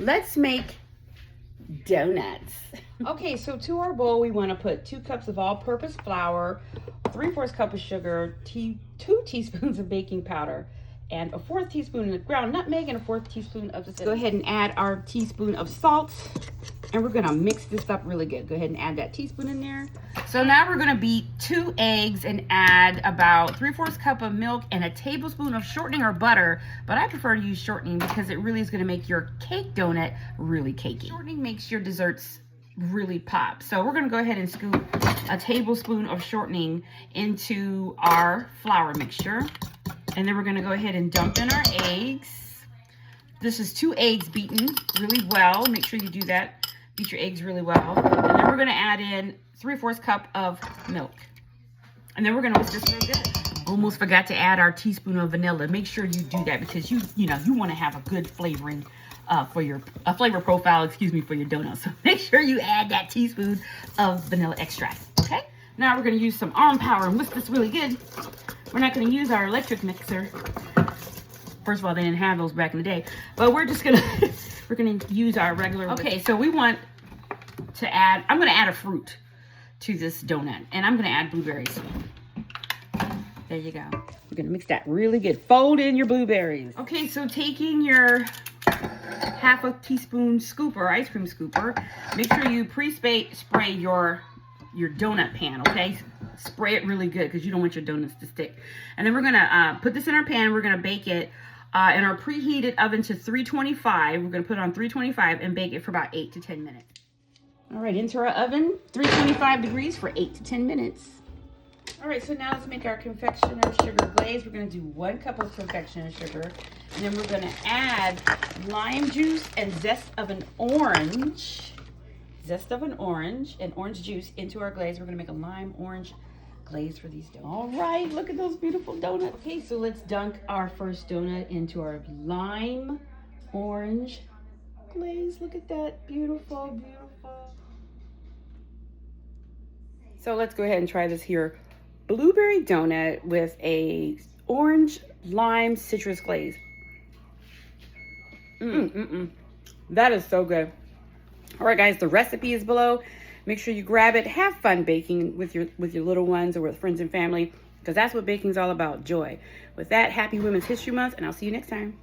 let's make donuts. Okay, so to our bowl, we want to put 2 cups of all-purpose flour, 3/4 cup of sugar, 2 teaspoons of baking powder, and 1/4 teaspoon of ground nutmeg, and 1/4 teaspoon of zesty. Go ahead and add our teaspoon of salt, and we're gonna mix this up really good. Go ahead and add that teaspoon in there. So now we're gonna beat 2 eggs and add about 3/4 cup of milk and a tablespoon of shortening or butter, but I prefer to use shortening because it really is gonna make your cake donut really cakey. Shortening makes your desserts really pop. So we're gonna go ahead and scoop a tablespoon of shortening into our flour mixture. And then we're gonna go ahead and dump in our eggs. This is 2 eggs beaten really well. Make sure you do that. Beat your eggs really well. And then we're gonna add in 3/4 cup of milk. And then we're gonna whisk this real good. Almost forgot to add our teaspoon of vanilla. Make sure you do that because you wanna have a good flavoring for your flavor profile, for your donuts. So make sure you add that teaspoon of vanilla extract, okay? Now we're gonna use some arm power and whisk this really good. We're not gonna use our electric mixer. First of all, they didn't have those back in the day, but we're just gonna, we're gonna use our regular. Okay, so we want to add, I'm gonna add a fruit to this donut, and I'm gonna add blueberries. There you go. We're gonna mix that really good. Fold in your blueberries. Okay, so taking your 1/2 teaspoon scooper, ice cream scooper, make sure you spray your donut pan, okay? Spray it really good because you don't want your donuts to stick. And then we're gonna put this in our pan. We're gonna bake it in our preheated oven to 325. We're gonna put it on 325 and bake it for about 8 to 10 minutes. All right, into our oven, 325 degrees for 8 to 10 minutes. All right, so now let's make our confectioner's sugar glaze. We're gonna do 1 cup of confectioner's sugar, and then we're gonna add lime juice and zest of an orange and orange juice into our glaze. We're gonna make a lime orange glaze for these donuts. All right, look at those beautiful donuts. Okay, so let's dunk our first donut into our lime orange glaze. Look at that, beautiful, beautiful. So let's go ahead and try this here. Blueberry donut with a orange lime citrus glaze. That is so good. All right, guys, the recipe is below. Make sure you grab it. Have fun baking with your little ones or with friends and family, because that's what baking is all about, joy. With that, happy Women's History Month, and I'll see you next time.